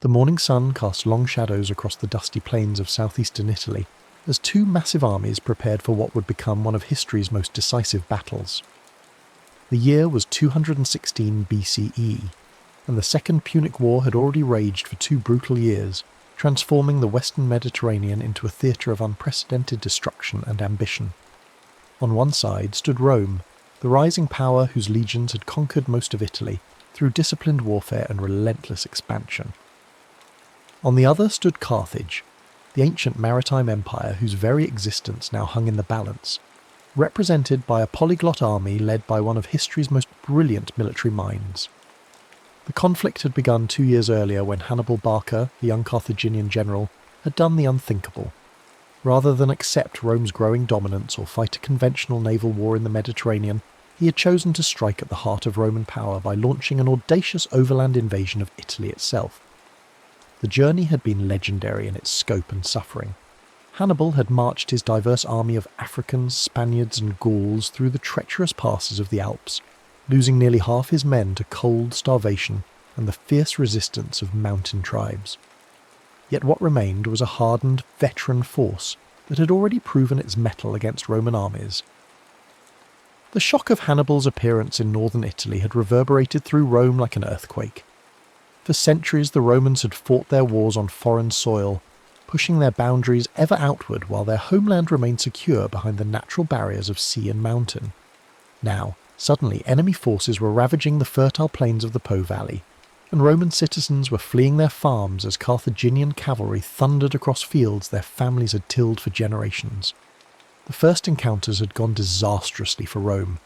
The morning sun cast long shadows across the dusty plains of southeastern Italy as two massive armies prepared for what would become one of history's most decisive battles. The year was 216 BCE, and the Second Punic War had already raged for 2 brutal years, transforming the Western Mediterranean into a theatre of unprecedented destruction and ambition. On one side stood Rome, the rising power whose legions had conquered most of Italy through disciplined warfare and relentless expansion. On the other stood Carthage, the ancient maritime empire whose very existence now hung in the balance, represented by a polyglot army led by one of history's most brilliant military minds. The conflict had begun 2 years earlier when Hannibal Barca, the young Carthaginian general, had done the unthinkable. Rather than accept Rome's growing dominance or fight a conventional naval war in the Mediterranean, he had chosen to strike at the heart of Roman power by launching an audacious overland invasion of Italy itself. The journey had been legendary in its scope and suffering. Hannibal had marched his diverse army of Africans, Spaniards and Gauls through the treacherous passes of the Alps, losing nearly half his men to cold, starvation, and the fierce resistance of mountain tribes. Yet what remained was a hardened, veteran force that had already proven its mettle against Roman armies. The shock of Hannibal's appearance in northern Italy had reverberated through Rome like an earthquake. For centuries the Romans had fought their wars on foreign soil, pushing their boundaries ever outward while their homeland remained secure behind the natural barriers of sea and mountain. Now, suddenly enemy forces were ravaging the fertile plains of the Po Valley, and Roman citizens were fleeing their farms as Carthaginian cavalry thundered across fields their families had tilled for generations. The first encounters had gone disastrously for Rome.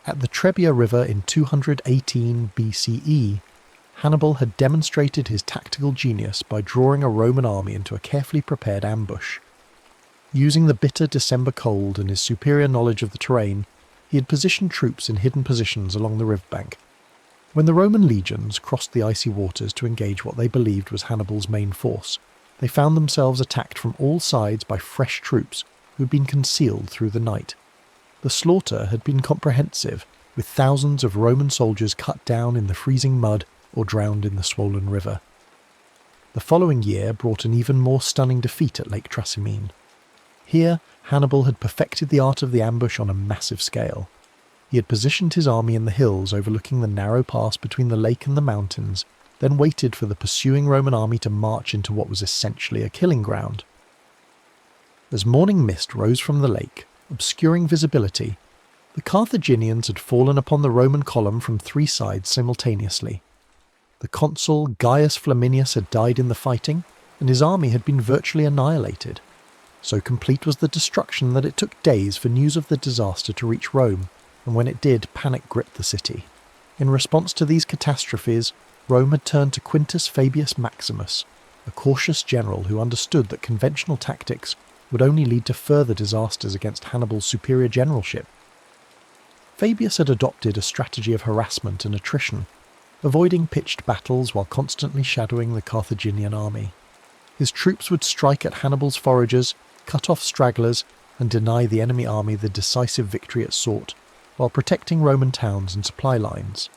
At the Trebia River in 218 BCE, Hannibal had demonstrated his tactical genius by drawing a Roman army into a carefully prepared ambush. Using the bitter December cold and his superior knowledge of the terrain, he had positioned troops in hidden positions along the riverbank. When the Roman legions crossed the icy waters to engage what they believed was Hannibal's main force, they found themselves attacked from all sides by fresh troops who had been concealed through the night. The slaughter had been comprehensive, with thousands of Roman soldiers cut down in the freezing mud or drowned in the swollen river. The following year brought an even more stunning defeat at Lake Trasimene. Here, Hannibal had perfected the art of the ambush on a massive scale. He had positioned his army in the hills overlooking the narrow pass between the lake and the mountains, then waited for the pursuing Roman army to march into what was essentially a killing ground. As morning mist rose from the lake, obscuring visibility, the Carthaginians had fallen upon the Roman column from 3 sides simultaneously. The consul Gaius Flaminius had died in the fighting, and his army had been virtually annihilated. So complete was the destruction that it took days for news of the disaster to reach Rome, and when it did, panic gripped the city. In response to these catastrophes, Rome had turned to Quintus Fabius Maximus, a cautious general who understood that conventional tactics would only lead to further disasters against Hannibal's superior generalship. Fabius had adopted a strategy of harassment and attrition, avoiding pitched battles while constantly shadowing the Carthaginian army. His troops would strike at Hannibal's foragers, cut off stragglers, and deny the enemy army the decisive victory it sought, while protecting Roman towns and supply lines.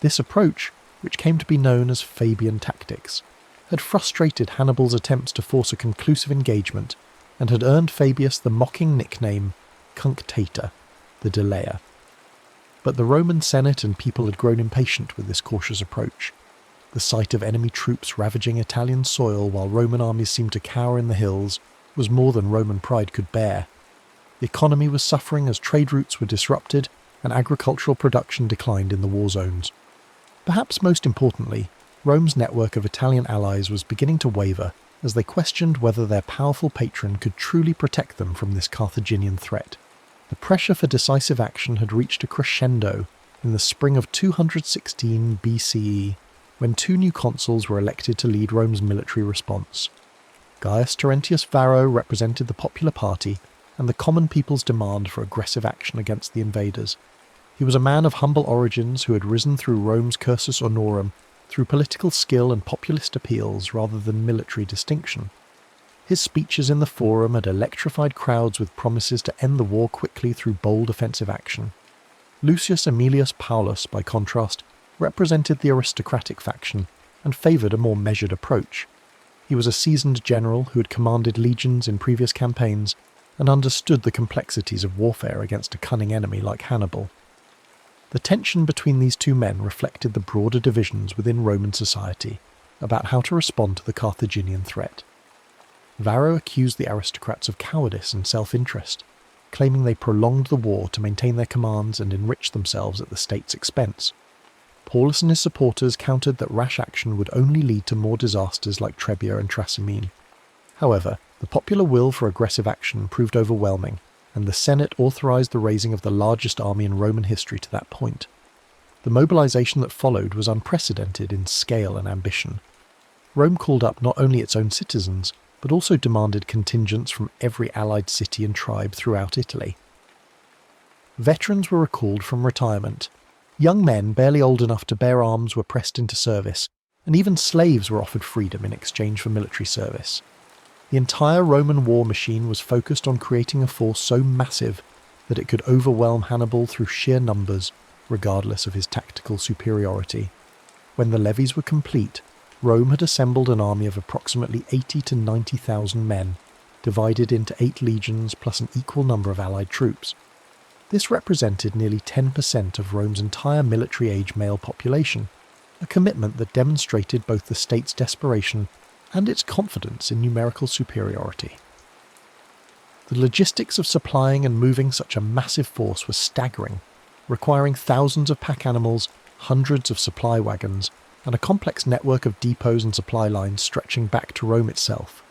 This approach, which came to be known as Fabian tactics, had frustrated Hannibal's attempts to force a conclusive engagement, and had earned Fabius the mocking nickname Cunctator, the delayer. But the Roman Senate and people had grown impatient with this cautious approach. The sight of enemy troops ravaging Italian soil while Roman armies seemed to cower in the hills was more than Roman pride could bear. The economy was suffering as trade routes were disrupted and agricultural production declined in the war zones. Perhaps most importantly, Rome's network of Italian allies was beginning to waver as they questioned whether their powerful patron could truly protect them from this Carthaginian threat. The pressure for decisive action had reached a crescendo in the spring of 216 BCE, when 2 new consuls were elected to lead Rome's military response. Gaius Terentius Varro represented the popular party and the common people's demand for aggressive action against the invaders. He was a man of humble origins who had risen through Rome's cursus honorum through political skill and populist appeals rather than military distinction. His speeches in the Forum had electrified crowds with promises to end the war quickly through bold offensive action. Lucius Aemilius Paulus, by contrast, represented the aristocratic faction and favoured a more measured approach. He was a seasoned general who had commanded legions in previous campaigns and understood the complexities of warfare against a cunning enemy like Hannibal. The tension between these two men reflected the broader divisions within Roman society about how to respond to the Carthaginian threat. Varro accused the aristocrats of cowardice and self-interest, claiming they prolonged the war to maintain their commands and enrich themselves at the state's expense. Paulus and his supporters countered that rash action would only lead to more disasters like Trebia and Trasimene. However, the popular will for aggressive action proved overwhelming, and the Senate authorized the raising of the largest army in Roman history to that point. The mobilization that followed was unprecedented in scale and ambition. Rome called up not only its own citizens, but also demanded contingents from every allied city and tribe throughout Italy. Veterans were recalled from retirement. Young men barely old enough to bear arms were pressed into service, and even slaves were offered freedom in exchange for military service. The entire Roman war machine was focused on creating a force so massive that it could overwhelm Hannibal through sheer numbers, regardless of his tactical superiority. When the levies were complete, Rome had assembled an army of approximately 80 to 90,000 men, divided into 8 legions plus an equal number of allied troops. This represented nearly 10% of Rome's entire military-age male population, a commitment that demonstrated both the state's desperation and its confidence in numerical superiority. The logistics of supplying and moving such a massive force was staggering, requiring thousands of pack animals, hundreds of supply wagons, and a complex network of depots and supply lines stretching back to Rome itself.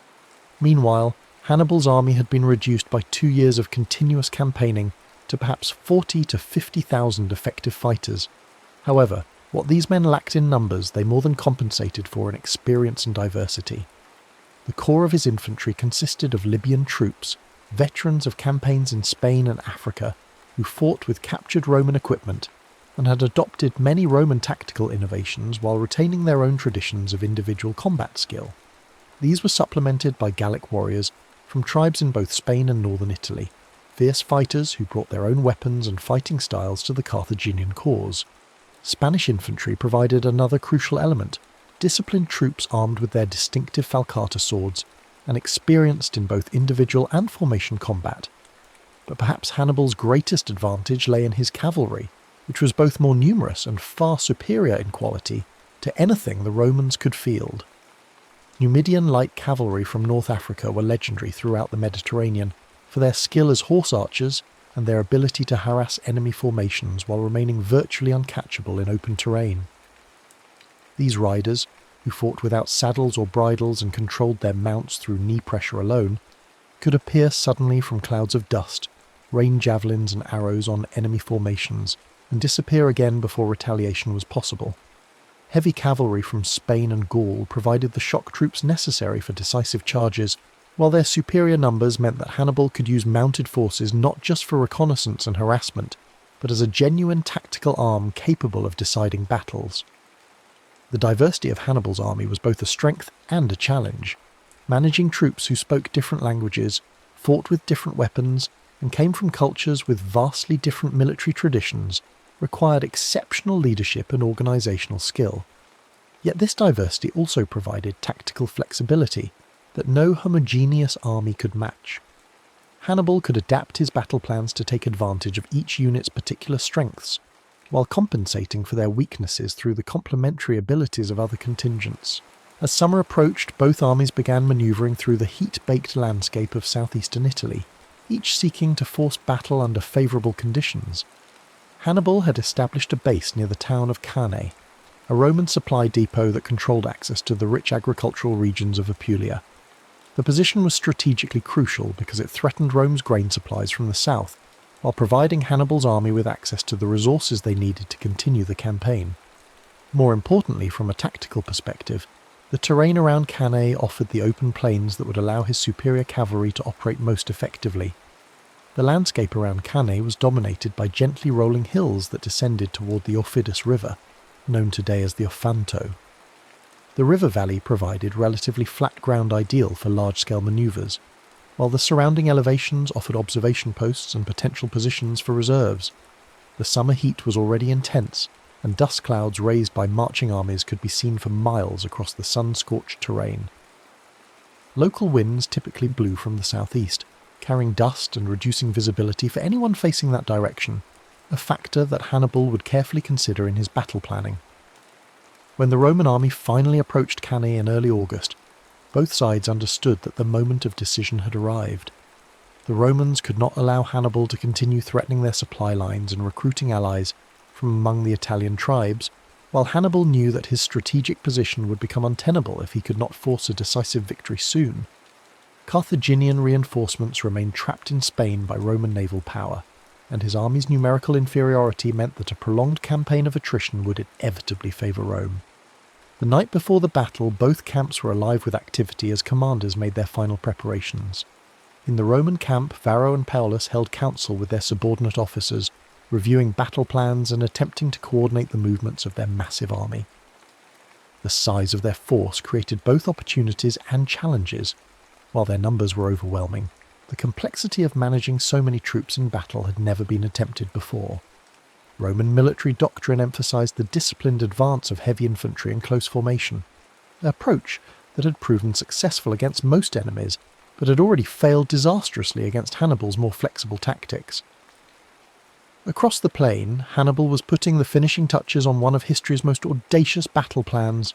Meanwhile, Hannibal's army had been reduced by 2 years of continuous campaigning to perhaps 40 to 50,000 effective fighters. However, what these men lacked in numbers they more than compensated for in experience and diversity. The core of his infantry consisted of Libyan troops, veterans of campaigns in Spain and Africa, who fought with captured Roman equipment and had adopted many Roman tactical innovations while retaining their own traditions of individual combat skill. These were supplemented by Gallic warriors from tribes in both Spain and northern Italy, fierce fighters who brought their own weapons and fighting styles to the Carthaginian cause. Spanish infantry provided another crucial element, disciplined troops armed with their distinctive falcata swords and experienced in both individual and formation combat. But perhaps Hannibal's greatest advantage lay in his cavalry, which was both more numerous and far superior in quality to anything the Romans could field. Numidian light cavalry from North Africa were legendary throughout the Mediterranean for their skill as horse archers and their ability to harass enemy formations while remaining virtually uncatchable in open terrain. These riders, who fought without saddles or bridles and controlled their mounts through knee pressure alone, could appear suddenly from clouds of dust, rain javelins and arrows on enemy formations, and disappear again before retaliation was possible. Heavy cavalry from Spain and Gaul provided the shock troops necessary for decisive charges, while their superior numbers meant that Hannibal could use mounted forces not just for reconnaissance and harassment, but as a genuine tactical arm capable of deciding battles. The diversity of Hannibal's army was both a strength and a challenge. Managing troops who spoke different languages, fought with different weapons, and came from cultures with vastly different military traditions required exceptional leadership and organisational skill. Yet this diversity also provided tactical flexibility that no homogeneous army could match. Hannibal could adapt his battle plans to take advantage of each unit's particular strengths, while compensating for their weaknesses through the complementary abilities of other contingents. As summer approached, both armies began manoeuvring through the heat-baked landscape of southeastern Italy, each seeking to force battle under favourable conditions. Hannibal had established a base near the town of Cannae, a Roman supply depot that controlled access to the rich agricultural regions of Apulia. The position was strategically crucial because it threatened Rome's grain supplies from the south, while providing Hannibal's army with access to the resources they needed to continue the campaign. More importantly, from a tactical perspective, the terrain around Cannae offered the open plains that would allow his superior cavalry to operate most effectively. The landscape around Cannae was dominated by gently rolling hills that descended toward the Aufidus River, known today as the Ofanto. The river valley provided relatively flat ground ideal for large-scale manoeuvres, while the surrounding elevations offered observation posts and potential positions for reserves. The summer heat was already intense, and dust clouds raised by marching armies could be seen for miles across the sun-scorched terrain. Local winds typically blew from the southeast, carrying dust and reducing visibility for anyone facing that direction, a factor that Hannibal would carefully consider in his battle planning. When the Roman army finally approached Cannae in early August, both sides understood that the moment of decision had arrived. The Romans could not allow Hannibal to continue threatening their supply lines and recruiting allies from among the Italian tribes, while Hannibal knew that his strategic position would become untenable if he could not force a decisive victory soon. Carthaginian reinforcements remained trapped in Spain by Roman naval power, and his army's numerical inferiority meant that a prolonged campaign of attrition would inevitably favour Rome. The night before the battle, both camps were alive with activity as commanders made their final preparations. In the Roman camp, Varro and Paulus held council with their subordinate officers, reviewing battle plans and attempting to coordinate the movements of their massive army. The size of their force created both opportunities and challenges. While their numbers were overwhelming, the complexity of managing so many troops in battle had never been attempted before. Roman military doctrine emphasized the disciplined advance of heavy infantry in close formation, an approach that had proven successful against most enemies, but had already failed disastrously against Hannibal's more flexible tactics. Across the plain, Hannibal was putting the finishing touches on one of history's most audacious battle plans.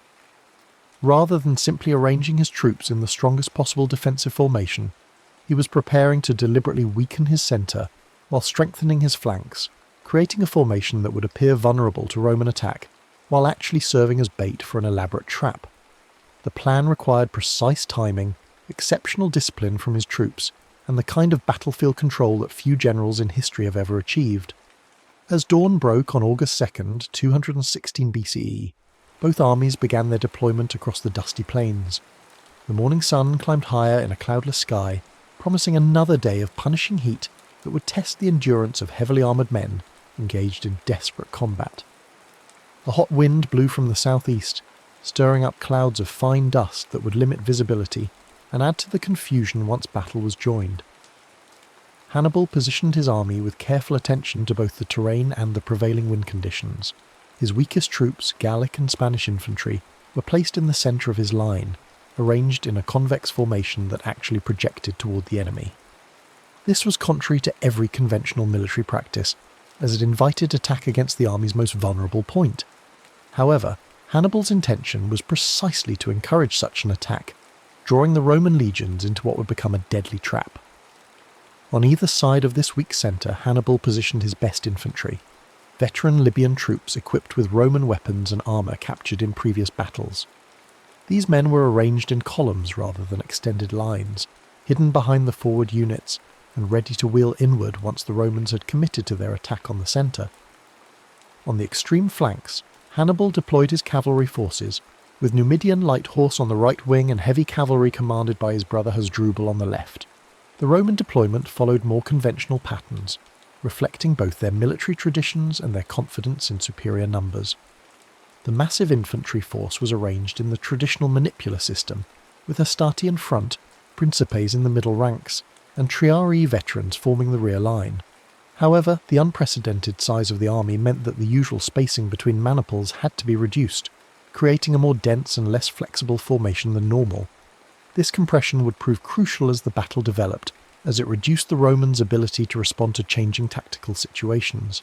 Rather than simply arranging his troops in the strongest possible defensive formation, he was preparing to deliberately weaken his centre while strengthening his flanks, creating a formation that would appear vulnerable to Roman attack, while actually serving as bait for an elaborate trap. The plan required precise timing, exceptional discipline from his troops, and the kind of battlefield control that few generals in history have ever achieved. As dawn broke on August 2nd, 216 BCE, both armies began their deployment across the dusty plains. The morning sun climbed higher in a cloudless sky, promising another day of punishing heat that would test the endurance of heavily armoured men engaged in desperate combat. A hot wind blew from the southeast, stirring up clouds of fine dust that would limit visibility and add to the confusion once battle was joined. Hannibal positioned his army with careful attention to both the terrain and the prevailing wind conditions. His weakest troops, Gallic and Spanish infantry, were placed in the centre of his line, arranged in a convex formation that actually projected toward the enemy. This was contrary to every conventional military practice, as it invited attack against the army's most vulnerable point. However, Hannibal's intention was precisely to encourage such an attack, drawing the Roman legions into what would become a deadly trap. On either side of this weak centre, Hannibal positioned his best infantry, veteran Libyan troops equipped with Roman weapons and armour captured in previous battles. These men were arranged in columns rather than extended lines, hidden behind the forward units, and ready to wheel inward once the Romans had committed to their attack on the centre. On the extreme flanks, Hannibal deployed his cavalry forces, with Numidian light horse on the right wing and heavy cavalry commanded by his brother Hasdrubal on the left. The Roman deployment followed more conventional patterns, reflecting both their military traditions and their confidence in superior numbers. The massive infantry force was arranged in the traditional manipular system, with Hastati in front, Principes in the middle ranks, and Triarii veterans forming the rear line. However, the unprecedented size of the army meant that the usual spacing between maniples had to be reduced, creating a more dense and less flexible formation than normal. This compression would prove crucial as the battle developed, as it reduced the Romans' ability to respond to changing tactical situations.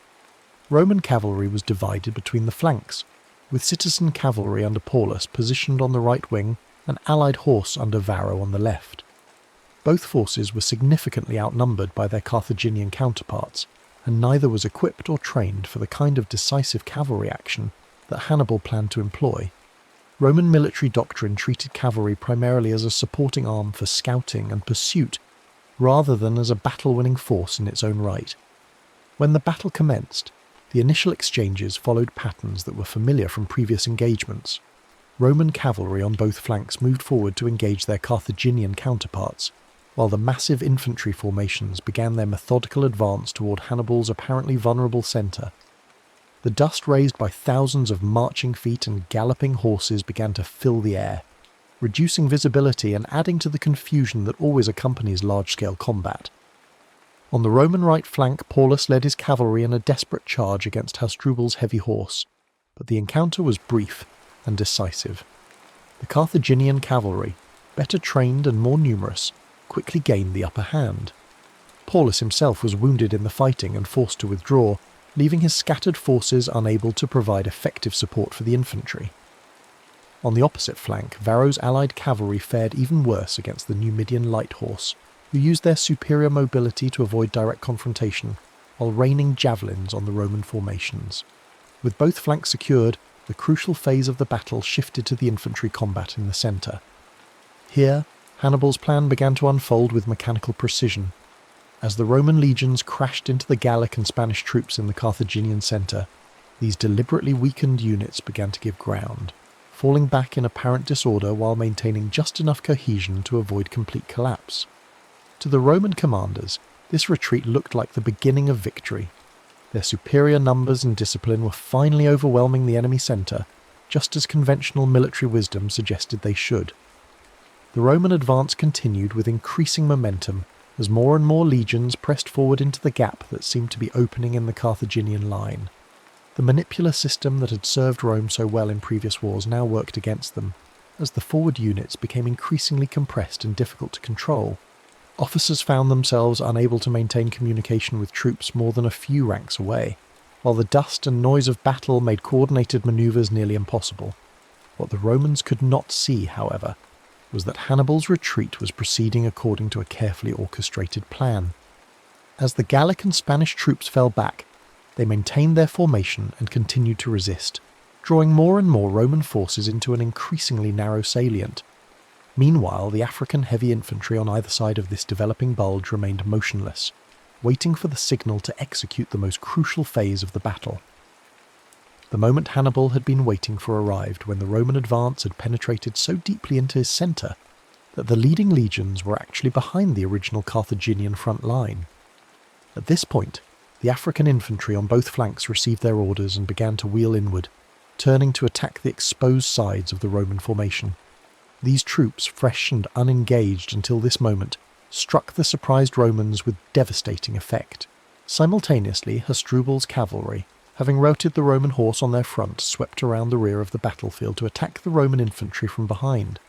Roman cavalry was divided between the flanks, with citizen cavalry under Paulus positioned on the right wing and allied horse under Varro on the left. Both forces were significantly outnumbered by their Carthaginian counterparts, and neither was equipped or trained for the kind of decisive cavalry action that Hannibal planned to employ. Roman military doctrine treated cavalry primarily as a supporting arm for scouting and pursuit, rather than as a battle-winning force in its own right. When the battle commenced, the initial exchanges followed patterns that were familiar from previous engagements. Roman cavalry on both flanks moved forward to engage their Carthaginian counterparts, while the massive infantry formations began their methodical advance toward Hannibal's apparently vulnerable centre. The dust raised by thousands of marching feet and galloping horses began to fill the air, reducing visibility and adding to the confusion that always accompanies large-scale combat. On the Roman right flank, Paulus led his cavalry in a desperate charge against Hasdrubal's heavy horse. but the encounter was brief and decisive. The Carthaginian cavalry, better trained and more numerous, quickly gained the upper hand. Paulus himself was wounded in the fighting and forced to withdraw, leaving his scattered forces unable to provide effective support for the infantry. On the opposite flank, Varro's allied cavalry fared even worse against the Numidian light horse, who used their superior mobility to avoid direct confrontation, while raining javelins on the Roman formations. With both flanks secured, the crucial phase of the battle shifted to the infantry combat in the centre. Here, Hannibal's plan began to unfold with mechanical precision. As the Roman legions crashed into the Gallic and Spanish troops in the Carthaginian centre, these deliberately weakened units began to give ground, falling back in apparent disorder while maintaining just enough cohesion to avoid complete collapse. To the Roman commanders, this retreat looked like the beginning of victory. Their superior numbers and discipline were finally overwhelming the enemy centre, just as conventional military wisdom suggested they should. The Roman advance continued with increasing momentum as more and more legions pressed forward into the gap that seemed to be opening in the Carthaginian line. The manipular system that had served Rome so well in previous wars now worked against them, as the forward units became increasingly compressed and difficult to control. Officers found themselves unable to maintain communication with troops more than a few ranks away, while the dust and noise of battle made coordinated manoeuvres nearly impossible. What the Romans could not see, however, was that Hannibal's retreat was proceeding according to a carefully orchestrated plan. As the Gallic and Spanish troops fell back, they maintained their formation and continued to resist, drawing more and more Roman forces into an increasingly narrow salient. Meanwhile, the African heavy infantry on either side of this developing bulge remained motionless, waiting for the signal to execute the most crucial phase of the battle. The moment Hannibal had been waiting for arrived when the Roman advance had penetrated so deeply into his centre that the leading legions were actually behind the original Carthaginian front line. At this point, the African infantry on both flanks received their orders and began to wheel inward, turning to attack the exposed sides of the Roman formation. These troops, fresh and unengaged until this moment, struck the surprised Romans with devastating effect. Simultaneously, Hasdrubal's cavalry, having routed the Roman horse on their front, swept around the rear of the battlefield to attack the Roman infantry from behind.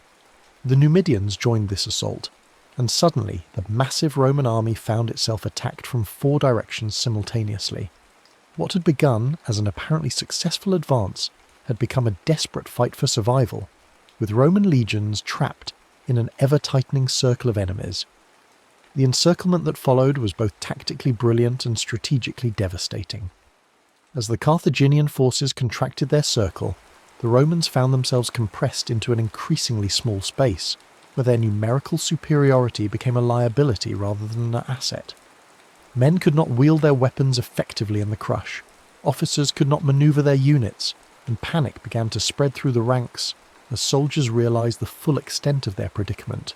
The Numidians joined this assault, and suddenly the massive Roman army found itself attacked from 4 directions simultaneously. What had begun as an apparently successful advance had become a desperate fight for survival, with Roman legions trapped in an ever-tightening circle of enemies. The encirclement that followed was both tactically brilliant and strategically devastating. As the Carthaginian forces contracted their circle, the Romans found themselves compressed into an increasingly small space, where their numerical superiority became a liability rather than an asset. Men could not wield their weapons effectively in the crush, officers could not maneuver their units, and panic began to spread through the ranks as soldiers realized the full extent of their predicament.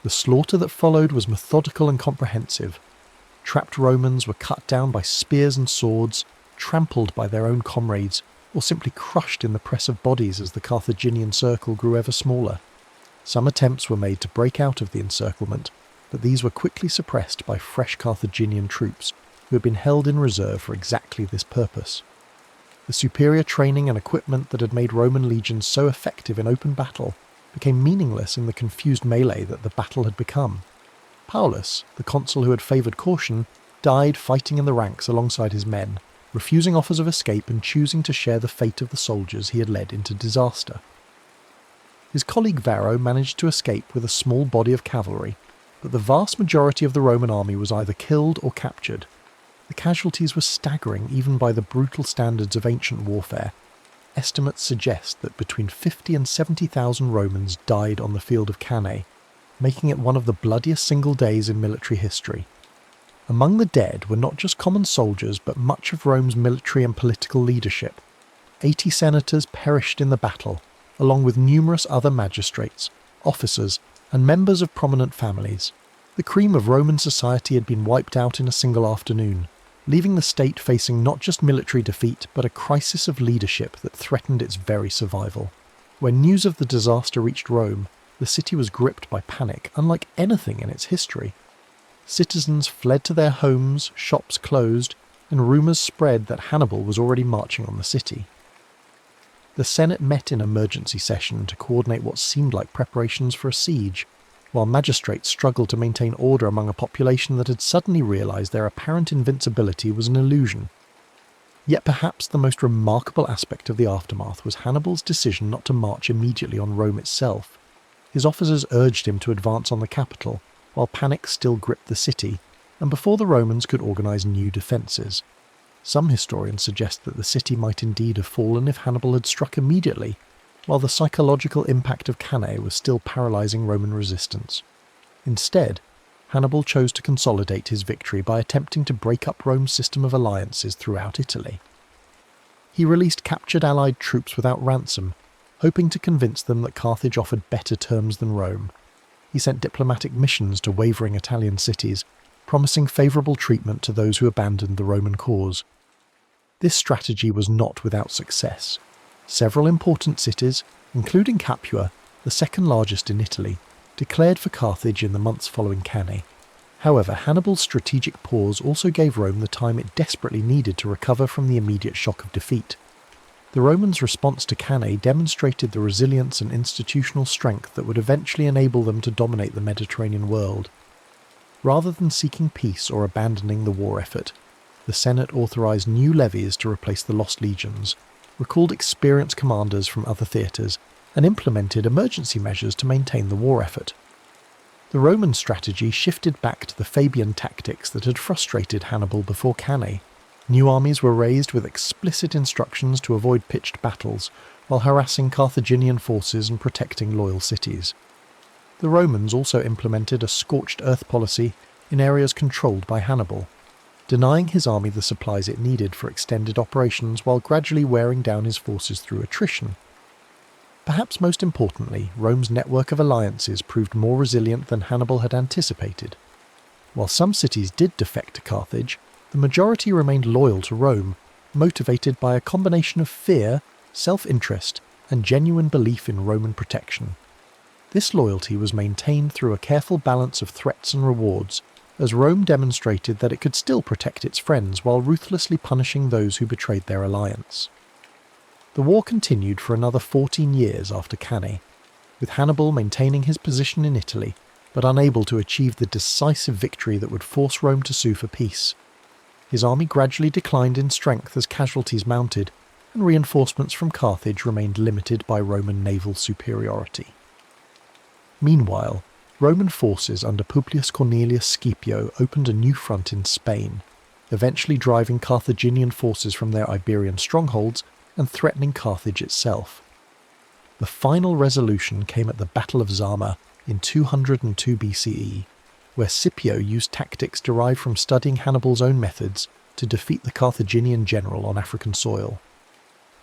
The slaughter that followed was methodical and comprehensive. Trapped Romans were cut down by spears and swords, trampled by their own comrades, or simply crushed in the press of bodies as the Carthaginian circle grew ever smaller. Some attempts were made to break out of the encirclement, but these were quickly suppressed by fresh Carthaginian troops who had been held in reserve for exactly this purpose. The superior training and equipment that had made Roman legions so effective in open battle became meaningless in the confused melee that the battle had become. Paulus, the consul who had favoured caution, died fighting in the ranks alongside his men, refusing offers of escape and choosing to share the fate of the soldiers he had led into disaster. His colleague Varro managed to escape with a small body of cavalry, but the vast majority of the Roman army was either killed or captured. The casualties were staggering even by the brutal standards of ancient warfare. Estimates suggest that between 50 and 70,000 Romans died on the field of Cannae, making it one of the bloodiest single days in military history. Among the dead were not just common soldiers, but much of Rome's military and political leadership. 80 senators perished in the battle, along with numerous other magistrates, officers, and members of prominent families. The cream of Roman society had been wiped out in a single afternoon, leaving the state facing not just military defeat, but a crisis of leadership that threatened its very survival. When news of the disaster reached Rome, the city was gripped by panic unlike anything in its history. Citizens fled to their homes, shops closed, and rumours spread that Hannibal was already marching on the city. The Senate met in emergency session to coordinate what seemed like preparations for a siege, while magistrates struggled to maintain order among a population that had suddenly realised their apparent invincibility was an illusion. Yet perhaps the most remarkable aspect of the aftermath was Hannibal's decision not to march immediately on Rome itself. His officers urged him to advance on the capital, while panic still gripped the city, and before the Romans could organise new defences. Some historians suggest that the city might indeed have fallen if Hannibal had struck immediately, while the psychological impact of Cannae was still paralysing Roman resistance. Instead, Hannibal chose to consolidate his victory by attempting to break up Rome's system of alliances throughout Italy. He released captured allied troops without ransom, hoping to convince them that Carthage offered better terms than Rome. He sent diplomatic missions to wavering Italian cities, promising favourable treatment to those who abandoned the Roman cause. This strategy was not without success. Several important cities, including Capua, the second largest in Italy, declared for Carthage in the months following Cannae. However, Hannibal's strategic pause also gave Rome the time it desperately needed to recover from the immediate shock of defeat. The Romans' response to Cannae demonstrated the resilience and institutional strength that would eventually enable them to dominate the Mediterranean world. Rather than seeking peace or abandoning the war effort, the Senate authorised new levies to replace the lost legions, recalled experienced commanders from other theatres, and implemented emergency measures to maintain the war effort. The Roman strategy shifted back to the Fabian tactics that had frustrated Hannibal before Cannae. New armies were raised with explicit instructions to avoid pitched battles, while harassing Carthaginian forces and protecting loyal cities. The Romans also implemented a scorched earth policy in areas controlled by Hannibal, denying his army the supplies it needed for extended operations while gradually wearing down his forces through attrition. Perhaps most importantly, Rome's network of alliances proved more resilient than Hannibal had anticipated. While some cities did defect to Carthage, the majority remained loyal to Rome, motivated by a combination of fear, self-interest, and genuine belief in Roman protection. This loyalty was maintained through a careful balance of threats and rewards, as Rome demonstrated that it could still protect its friends while ruthlessly punishing those who betrayed their alliance. The war continued for another 14 years after Cannae, with Hannibal maintaining his position in Italy, but unable to achieve the decisive victory that would force Rome to sue for peace. His army gradually declined in strength as casualties mounted, and reinforcements from Carthage remained limited by Roman naval superiority. Meanwhile, Roman forces under Publius Cornelius Scipio opened a new front in Spain, eventually driving Carthaginian forces from their Iberian strongholds and threatening Carthage itself. The final resolution came at the Battle of Zama in 202 BCE, where Scipio used tactics derived from studying Hannibal's own methods to defeat the Carthaginian general on African soil.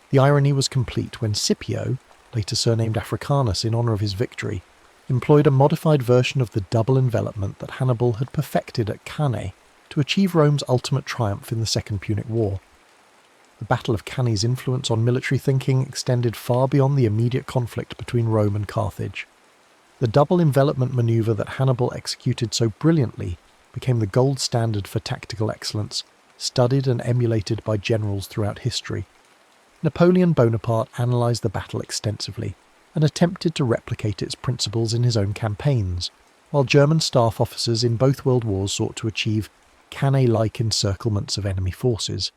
The irony was complete when Scipio, later surnamed Africanus in honour of his victory, employed a modified version of the double envelopment that Hannibal had perfected at Cannae to achieve Rome's ultimate triumph in the Second Punic War. The Battle of Cannae's influence on military thinking extended far beyond the immediate conflict between Rome and Carthage. The double envelopment manoeuvre that Hannibal executed so brilliantly became the gold standard for tactical excellence, studied and emulated by generals throughout history. Napoleon Bonaparte analysed the battle extensively, and attempted to replicate its principles in his own campaigns, while German staff officers in both world wars sought to achieve Cannae-like encirclements of enemy forces.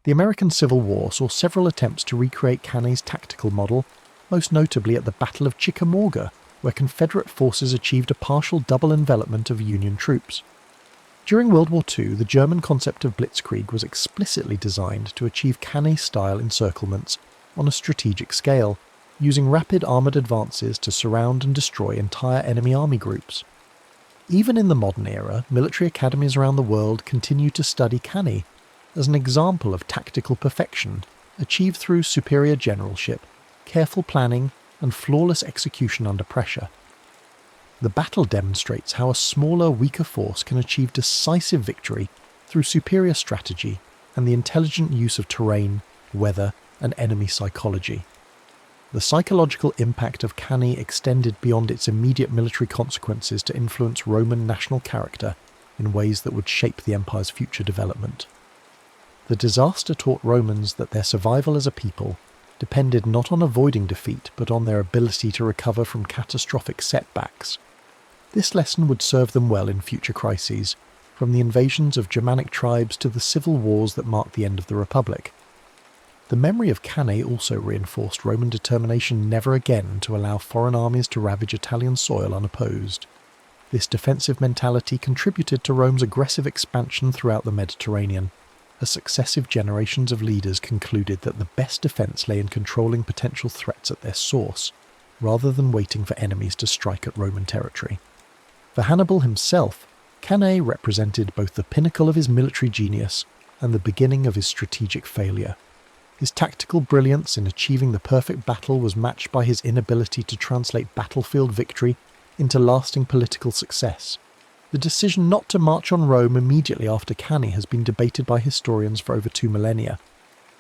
The American Civil War saw several attempts to recreate Cannae's tactical model, most notably at the Battle of Chickamauga, where Confederate forces achieved a partial double envelopment of Union troops. During World War II, the German concept of blitzkrieg was explicitly designed to achieve Cannae-style encirclements on a strategic scale, using rapid armoured advances to surround and destroy entire enemy army groups. Even in the modern era, military academies around the world continue to study Cannae as an example of tactical perfection achieved through superior generalship, careful planning, and flawless execution under pressure. The battle demonstrates how a smaller, weaker force can achieve decisive victory through superior strategy and the intelligent use of terrain, weather, and enemy psychology. The psychological impact of Cannae extended beyond its immediate military consequences to influence Roman national character in ways that would shape the empire's future development. The disaster taught Romans that their survival as a people depended not on avoiding defeat but on their ability to recover from catastrophic setbacks. This lesson would serve them well in future crises, from the invasions of Germanic tribes to the civil wars that marked the end of the Republic. The memory of Cannae also reinforced Roman determination never again to allow foreign armies to ravage Italian soil unopposed. This defensive mentality contributed to Rome's aggressive expansion throughout the Mediterranean, as successive generations of leaders concluded that the best defence lay in controlling potential threats at their source, rather than waiting for enemies to strike at Roman territory. For Hannibal himself, Cannae represented both the pinnacle of his military genius and the beginning of his strategic failure. His tactical brilliance in achieving the perfect battle was matched by his inability to translate battlefield victory into lasting political success. The decision not to march on Rome immediately after Cannae has been debated by historians for over 2 millennia,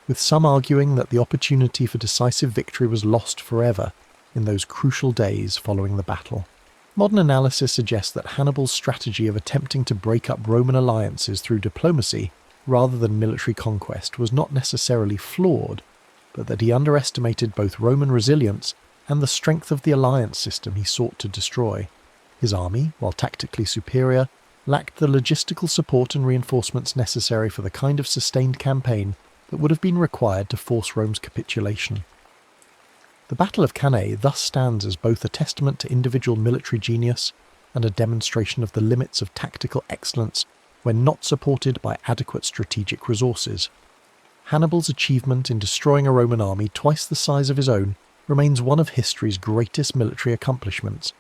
with some arguing that the opportunity for decisive victory was lost forever in those crucial days following the battle. Modern analysis suggests that Hannibal's strategy of attempting to break up Roman alliances through diplomacy rather than military conquest was not necessarily flawed, but that he underestimated both Roman resilience and the strength of the alliance system he sought to destroy. His army, while tactically superior, lacked the logistical support and reinforcements necessary for the kind of sustained campaign that would have been required to force Rome's capitulation. The Battle of Cannae thus stands as both a testament to individual military genius and a demonstration of the limits of tactical excellence when not supported by adequate strategic resources. Hannibal's achievement in destroying a Roman army twice the size of his own remains one of history's greatest military accomplishments,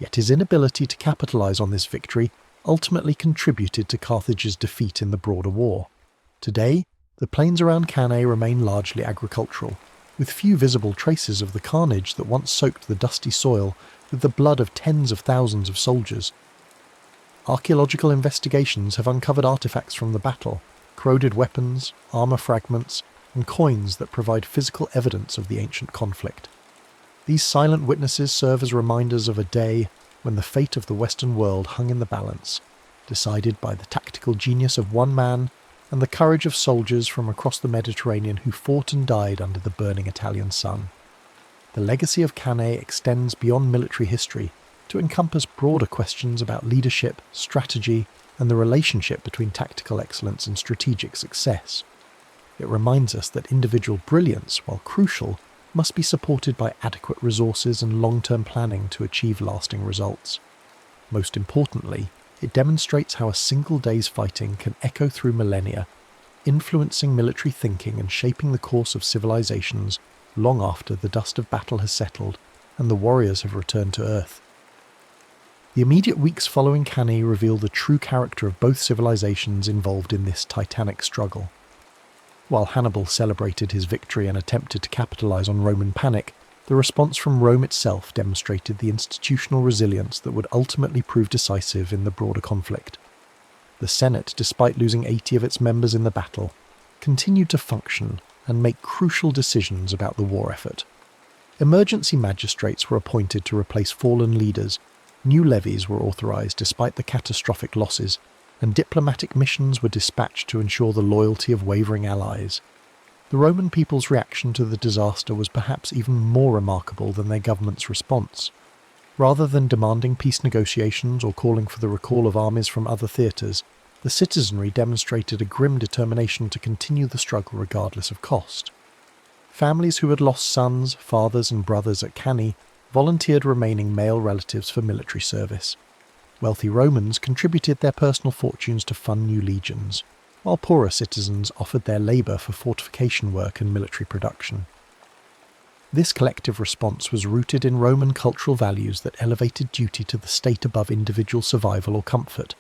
yet his inability to capitalise on this victory ultimately contributed to Carthage's defeat in the broader war. Today, the plains around Cannae remain largely agricultural, with few visible traces of the carnage that once soaked the dusty soil with the blood of tens of thousands of soldiers. Archaeological investigations have uncovered artefacts from the battle, corroded weapons, armour fragments, and coins that provide physical evidence of the ancient conflict. These silent witnesses serve as reminders of a day when the fate of the Western world hung in the balance, decided by the tactical genius of one man and the courage of soldiers from across the Mediterranean who fought and died under the burning Italian sun. The legacy of Cannae extends beyond military history to encompass broader questions about leadership, strategy, and the relationship between tactical excellence and strategic success. It reminds us that individual brilliance, while crucial, must be supported by adequate resources and long-term planning to achieve lasting results. Most importantly, it demonstrates how a single day's fighting can echo through millennia, influencing military thinking and shaping the course of civilizations long after the dust of battle has settled and the warriors have returned to Earth. The immediate weeks following Cannae reveal the true character of both civilizations involved in this titanic struggle. While Hannibal celebrated his victory and attempted to capitalize on Roman panic, the response from Rome itself demonstrated the institutional resilience that would ultimately prove decisive in the broader conflict. The Senate, despite losing 80 of its members in the battle, continued to function and make crucial decisions about the war effort. Emergency magistrates were appointed to replace fallen leaders, new levies were authorized despite the catastrophic losses, and diplomatic missions were dispatched to ensure the loyalty of wavering allies. The Roman people's reaction to the disaster was perhaps even more remarkable than their government's response. Rather than demanding peace negotiations or calling for the recall of armies from other theatres, the citizenry demonstrated a grim determination to continue the struggle regardless of cost. Families who had lost sons, fathers and brothers at Cannae volunteered remaining male relatives for military service. Wealthy Romans contributed their personal fortunes to fund new legions, while poorer citizens offered their labour for fortification work and military production. This collective response was rooted in Roman cultural values that elevated duty to the state above individual survival or comfort.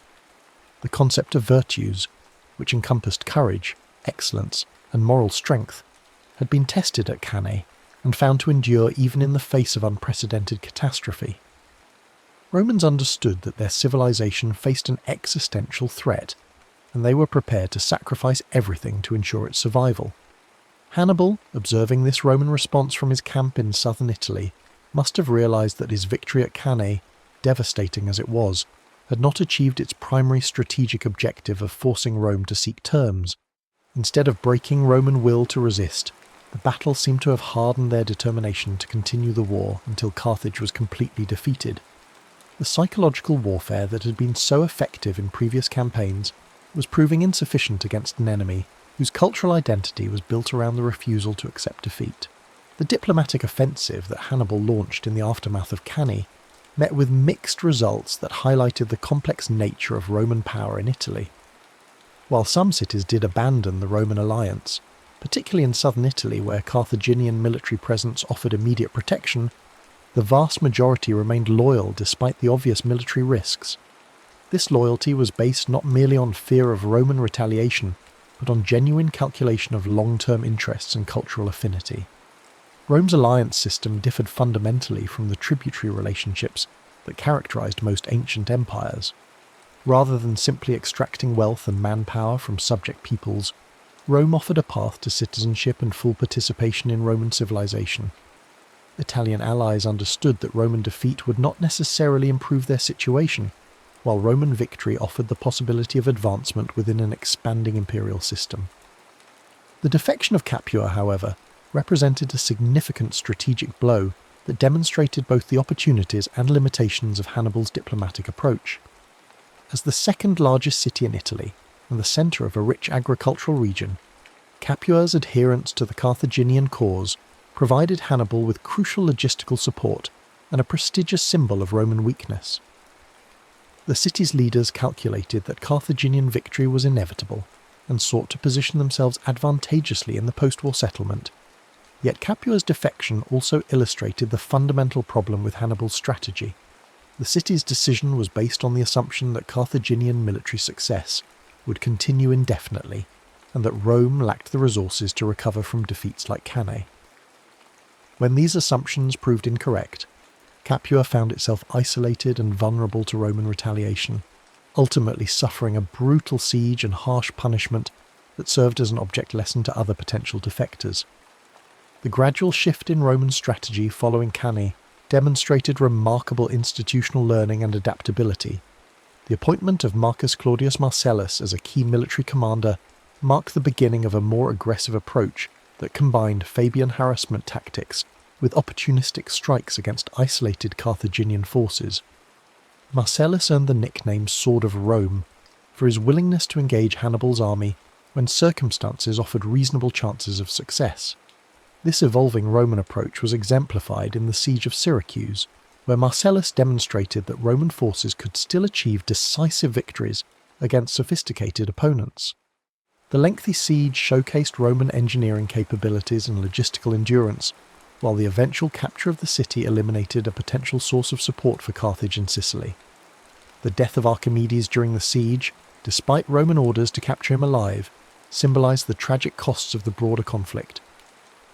The concept of virtues, which encompassed courage, excellence, and moral strength, had been tested at Cannae and found to endure even in the face of unprecedented catastrophe. Romans understood that their civilization faced an existential threat, and they were prepared to sacrifice everything to ensure its survival. Hannibal, observing this Roman response from his camp in southern Italy, must have realized that his victory at Cannae, devastating as it was, had not achieved its primary strategic objective of forcing Rome to seek terms. Instead of breaking Roman will to resist, The battle seemed to have hardened their determination to continue the war until Carthage was completely defeated. The psychological warfare that had been so effective in previous campaigns was proving insufficient against an enemy whose cultural identity was built around the refusal to accept defeat. The diplomatic offensive that Hannibal launched in the aftermath of Cannae met with mixed results that highlighted the complex nature of Roman power in Italy. While some cities did abandon the Roman alliance, particularly in southern Italy where Carthaginian military presence offered immediate protection, the vast majority remained loyal despite the obvious military risks. This loyalty was based not merely on fear of Roman retaliation, but on genuine calculation of long-term interests and cultural affinity. Rome's alliance system differed fundamentally from the tributary relationships that characterized most ancient empires. Rather than simply extracting wealth and manpower from subject peoples, Rome offered a path to citizenship and full participation in Roman civilization. Italian allies understood that Roman defeat would not necessarily improve their situation, while Roman victory offered the possibility of advancement within an expanding imperial system. The defection of Capua, however, represented a significant strategic blow that demonstrated both the opportunities and limitations of Hannibal's diplomatic approach. As the second largest city in Italy and the centre of a rich agricultural region, Capua's adherence to the Carthaginian cause provided Hannibal with crucial logistical support and a prestigious symbol of Roman weakness. The city's leaders calculated that Carthaginian victory was inevitable and sought to position themselves advantageously in the post-war settlement. Yet Capua's defection also illustrated the fundamental problem with Hannibal's strategy. The city's decision was based on the assumption that Carthaginian military success would continue indefinitely, and that Rome lacked the resources to recover from defeats like Cannae. When these assumptions proved incorrect, Capua found itself isolated and vulnerable to Roman retaliation, ultimately suffering a brutal siege and harsh punishment that served as an object lesson to other potential defectors. The gradual shift in Roman strategy following Cannae demonstrated remarkable institutional learning and adaptability. The appointment of Marcus Claudius Marcellus as a key military commander marked the beginning of a more aggressive approach that combined Fabian harassment tactics with opportunistic strikes against isolated Carthaginian forces. Marcellus earned the nickname Sword of Rome for his willingness to engage Hannibal's army when circumstances offered reasonable chances of success. This evolving Roman approach was exemplified in the Siege of Syracuse, where Marcellus demonstrated that Roman forces could still achieve decisive victories against sophisticated opponents. The lengthy siege showcased Roman engineering capabilities and logistical endurance, while the eventual capture of the city eliminated a potential source of support for Carthage in Sicily. The death of Archimedes during the siege, despite Roman orders to capture him alive, symbolized the tragic costs of the broader conflict.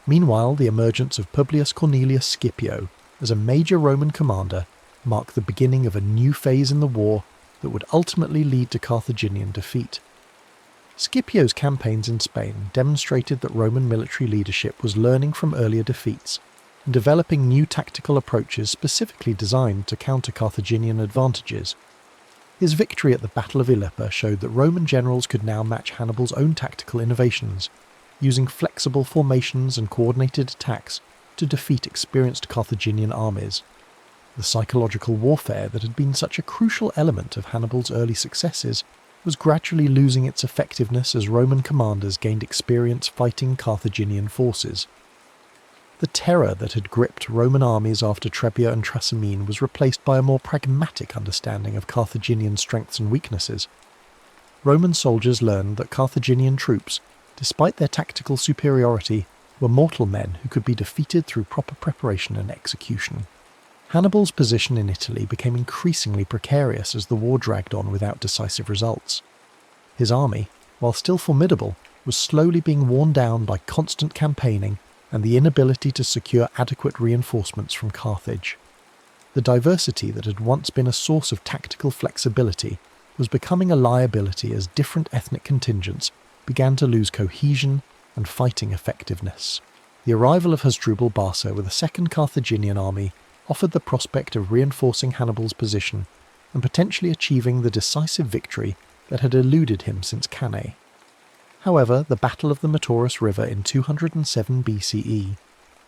Meanwhile, the emergence of Publius Cornelius Scipio as a major Roman commander marked the beginning of a new phase in the war that would ultimately lead to Carthaginian defeat. Scipio's campaigns in Spain demonstrated that Roman military leadership was learning from earlier defeats and developing new tactical approaches specifically designed to counter Carthaginian advantages. His victory at the Battle of Ilipa showed that Roman generals could now match Hannibal's own tactical innovations, using flexible formations and coordinated attacks to defeat experienced Carthaginian armies. The psychological warfare that had been such a crucial element of Hannibal's early successes was gradually losing its effectiveness as Roman commanders gained experience fighting Carthaginian forces. The terror that had gripped Roman armies after Trebia and Trasimene was replaced by a more pragmatic understanding of Carthaginian strengths and weaknesses. Roman soldiers learned that Carthaginian troops, despite their tactical superiority, were mortal men who could be defeated through proper preparation and execution. Hannibal's position in Italy became increasingly precarious as the war dragged on without decisive results. His army, while still formidable, was slowly being worn down by constant campaigning and the inability to secure adequate reinforcements from Carthage. The diversity that had once been a source of tactical flexibility was becoming a liability as different ethnic contingents began to lose cohesion and fighting effectiveness. The arrival of Hasdrubal Barca with a second Carthaginian army offered the prospect of reinforcing Hannibal's position and potentially achieving the decisive victory that had eluded him since Cannae. However, the Battle of the Metaurus River in 207 BCE,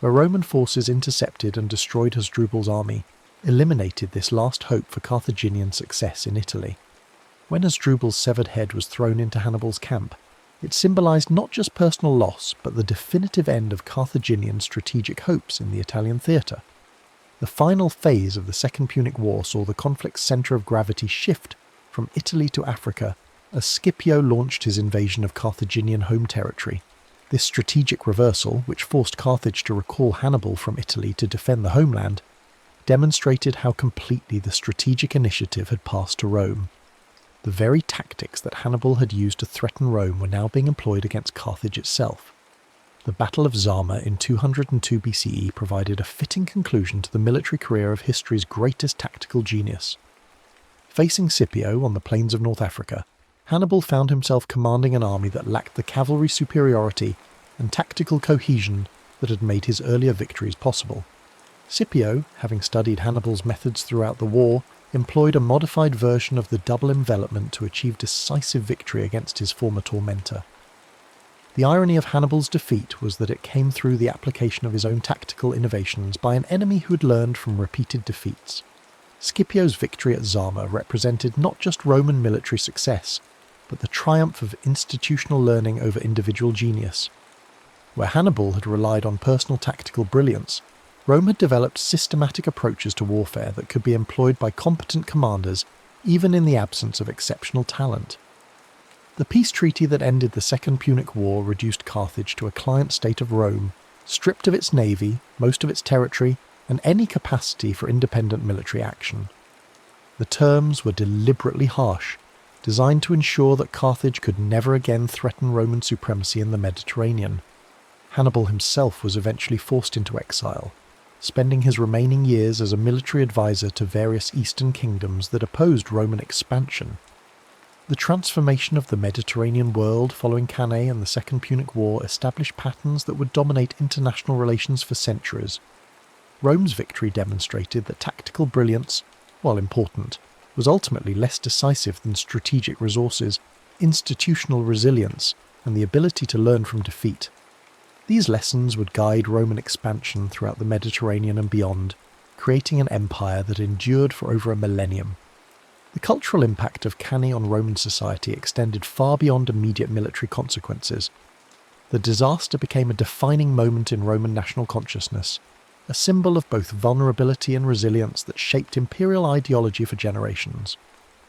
where Roman forces intercepted and destroyed Hasdrubal's army, eliminated this last hope for Carthaginian success in Italy. When Hasdrubal's severed head was thrown into Hannibal's camp, it symbolised not just personal loss, but the definitive end of Carthaginian strategic hopes in the Italian theatre. The final phase of the Second Punic War saw the conflict's centre of gravity shift from Italy to Africa as Scipio launched his invasion of Carthaginian home territory. This strategic reversal, which forced Carthage to recall Hannibal from Italy to defend the homeland, demonstrated how completely the strategic initiative had passed to Rome. The very tactics that Hannibal had used to threaten Rome were now being employed against Carthage itself. The Battle of Zama in 202 BCE provided a fitting conclusion to the military career of history's greatest tactical genius. Facing Scipio on the plains of North Africa, Hannibal found himself commanding an army that lacked the cavalry superiority and tactical cohesion that had made his earlier victories possible. Scipio, having studied Hannibal's methods throughout the war, employed a modified version of the double envelopment to achieve decisive victory against his former tormentor. The irony of Hannibal's defeat was that it came through the application of his own tactical innovations by an enemy who had learned from repeated defeats. Scipio's victory at Zama represented not just Roman military success, but the triumph of institutional learning over individual genius. Where Hannibal had relied on personal tactical brilliance, Rome had developed systematic approaches to warfare that could be employed by competent commanders even in the absence of exceptional talent. The peace treaty that ended the Second Punic War reduced Carthage to a client state of Rome, stripped of its navy, most of its territory, and any capacity for independent military action. The terms were deliberately harsh, designed to ensure that Carthage could never again threaten Roman supremacy in the Mediterranean. Hannibal himself was eventually forced into exile, spending his remaining years as a military advisor to various eastern kingdoms that opposed Roman expansion. The transformation of the Mediterranean world following Cannae and the Second Punic War established patterns that would dominate international relations for centuries. Rome's victory demonstrated that tactical brilliance, while important, was ultimately less decisive than strategic resources, institutional resilience, and the ability to learn from defeat. These lessons would guide Roman expansion throughout the Mediterranean and beyond, creating an empire that endured for over a millennium. The cultural impact of Cannae on Roman society extended far beyond immediate military consequences. The disaster became a defining moment in Roman national consciousness, a symbol of both vulnerability and resilience that shaped imperial ideology for generations.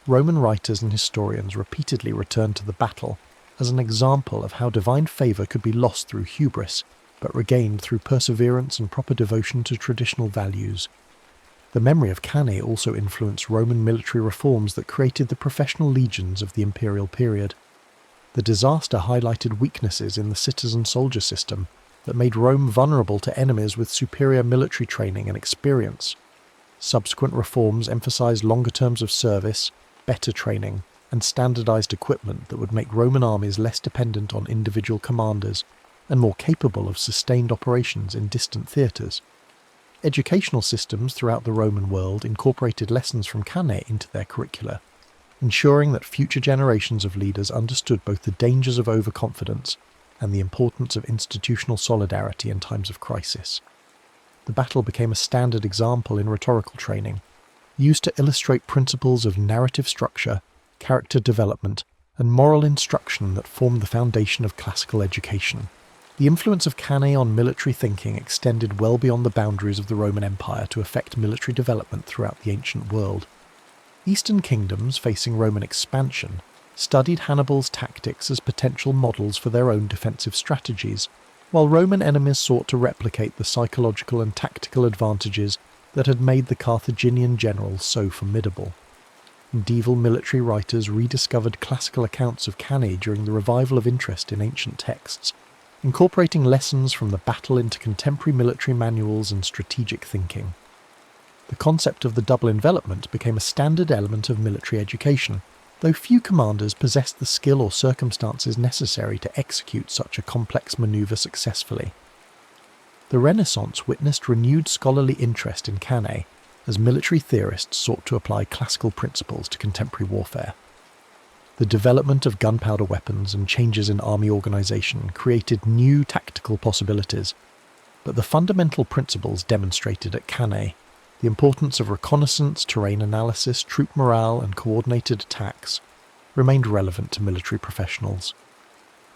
Roman writers and historians repeatedly returned to the battle as an example of how divine favour could be lost through hubris, but regained through perseverance and proper devotion to traditional values. The memory of Cannae also influenced Roman military reforms that created the professional legions of the imperial period. The disaster highlighted weaknesses in the citizen-soldier system that made Rome vulnerable to enemies with superior military training and experience. Subsequent reforms emphasized longer terms of service, better training, and standardized equipment that would make Roman armies less dependent on individual commanders and more capable of sustained operations in distant theatres. Educational systems throughout the Roman world incorporated lessons from Cannae into their curricula, ensuring that future generations of leaders understood both the dangers of overconfidence and the importance of institutional solidarity in times of crisis. The battle became a standard example in rhetorical training, used to illustrate principles of narrative structure, character development, and moral instruction that formed the foundation of classical education. The influence of Cannae on military thinking extended well beyond the boundaries of the Roman Empire to affect military development throughout the ancient world. Eastern kingdoms facing Roman expansion studied Hannibal's tactics as potential models for their own defensive strategies, while Roman enemies sought to replicate the psychological and tactical advantages that had made the Carthaginian general so formidable. Medieval military writers rediscovered classical accounts of Cannae during the revival of interest in ancient texts, incorporating lessons from the battle into contemporary military manuals and strategic thinking. The concept of the double envelopment became a standard element of military education, though few commanders possessed the skill or circumstances necessary to execute such a complex manoeuvre successfully. The Renaissance witnessed renewed scholarly interest in Cannae as military theorists sought to apply classical principles to contemporary warfare. The development of gunpowder weapons and changes in army organisation created new tactical possibilities, but the fundamental principles demonstrated at Cannae, the importance of reconnaissance, terrain analysis, troop morale and coordinated attacks, remained relevant to military professionals.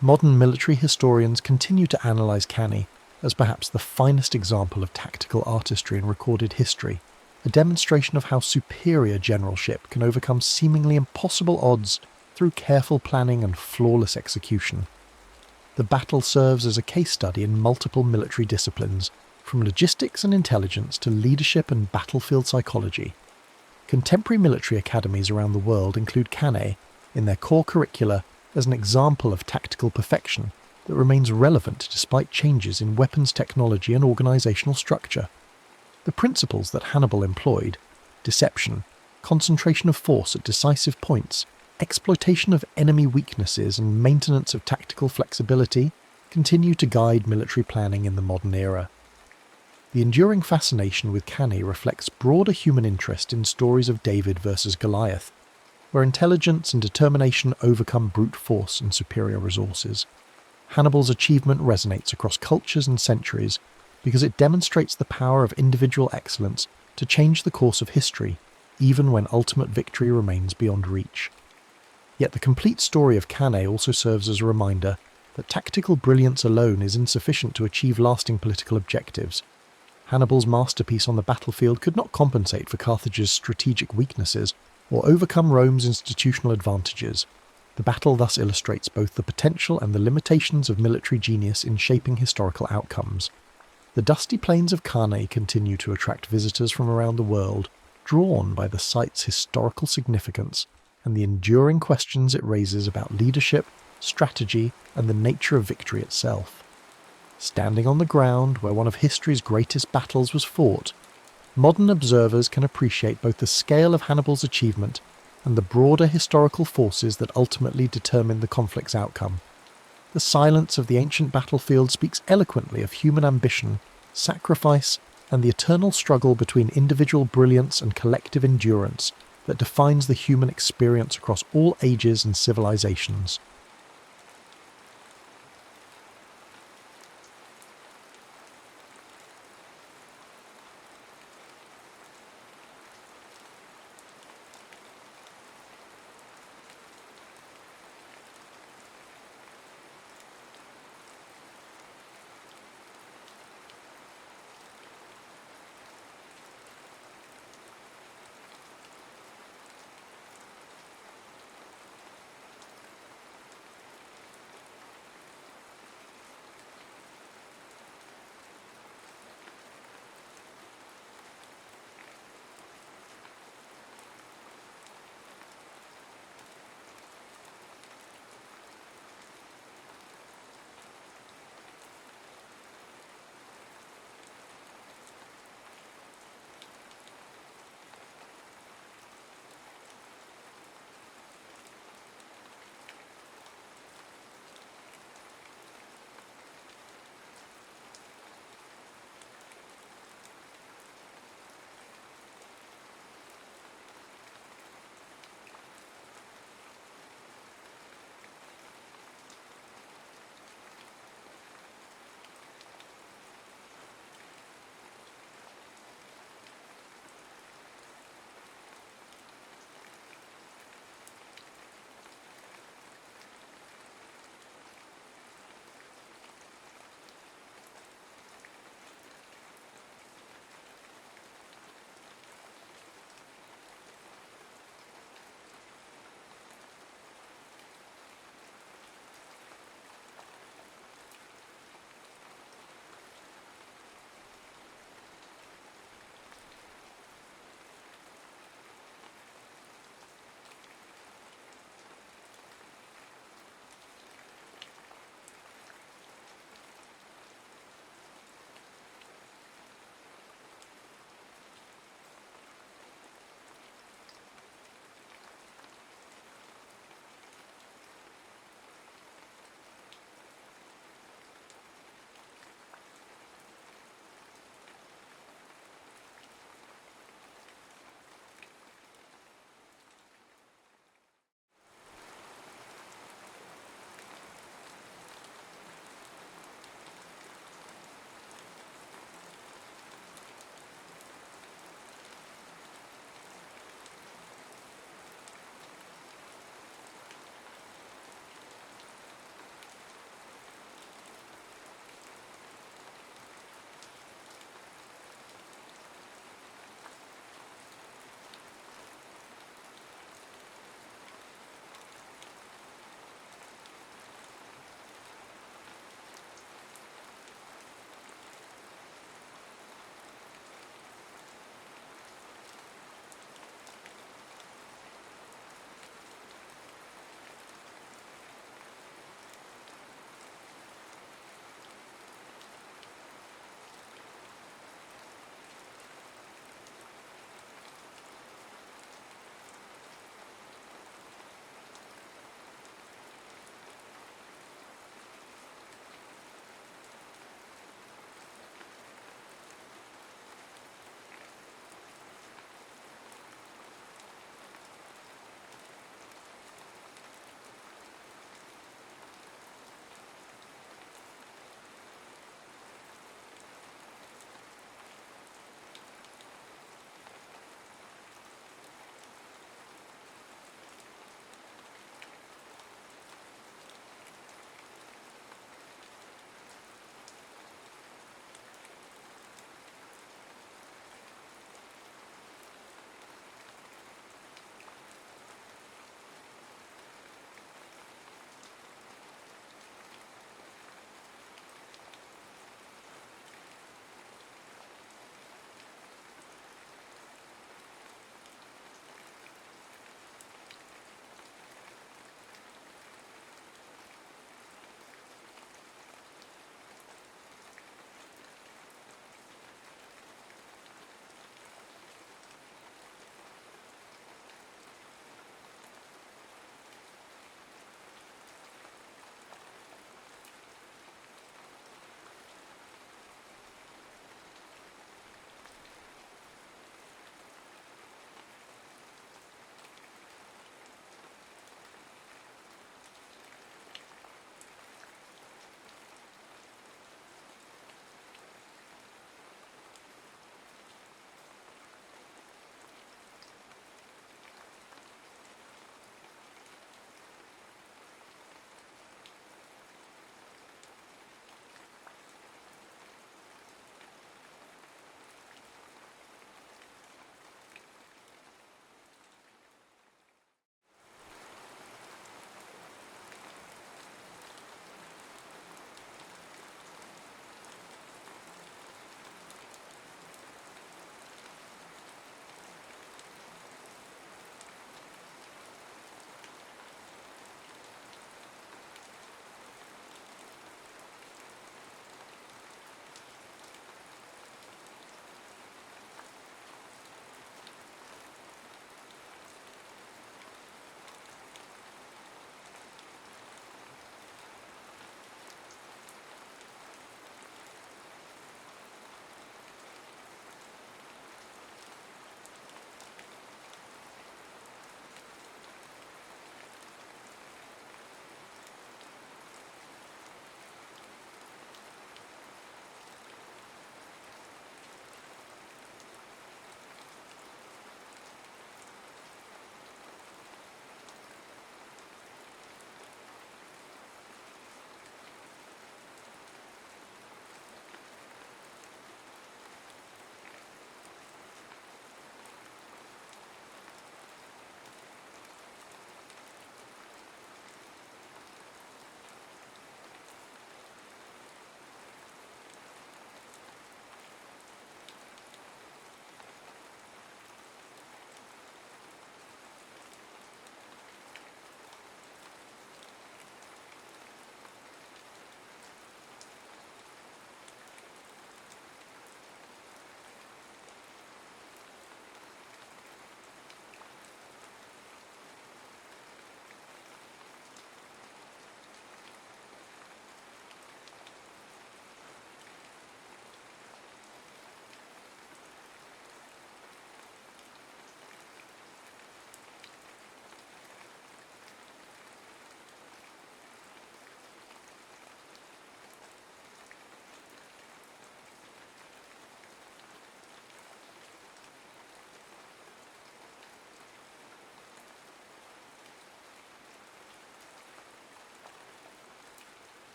Modern military historians continue to analyse Cannae as perhaps the finest example of tactical artistry in recorded history, a demonstration of how superior generalship can overcome seemingly impossible odds through careful planning and flawless execution. The battle serves as a case study in multiple military disciplines, from logistics and intelligence to leadership and battlefield psychology. Contemporary military academies around the world include Cannae in their core curricula as an example of tactical perfection that remains relevant despite changes in weapons technology and organisational structure. The principles that Hannibal employed — deception, concentration of force at decisive points, exploitation of enemy weaknesses and maintenance of tactical flexibility — continue to guide military planning in the modern era. The enduring fascination with Cannae reflects broader human interest in stories of David versus Goliath, where intelligence and determination overcome brute force and superior resources. Hannibal's achievement resonates across cultures and centuries because it demonstrates the power of individual excellence to change the course of history, even when ultimate victory remains beyond reach. Yet the complete story of Cannae also serves as a reminder that tactical brilliance alone is insufficient to achieve lasting political objectives. Hannibal's masterpiece on the battlefield could not compensate for Carthage's strategic weaknesses or overcome Rome's institutional advantages. The battle thus illustrates both the potential and the limitations of military genius in shaping historical outcomes. The dusty plains of Cannae continue to attract visitors from around the world, drawn by the site's historical significance and the enduring questions it raises about leadership, strategy, and the nature of victory itself. Standing on the ground where one of history's greatest battles was fought, modern observers can appreciate both the scale of Hannibal's achievement and the broader historical forces that ultimately determined the conflict's outcome. The silence of the ancient battlefield speaks eloquently of human ambition, sacrifice, and the eternal struggle between individual brilliance and collective endurance that defines the human experience across all ages and civilizations.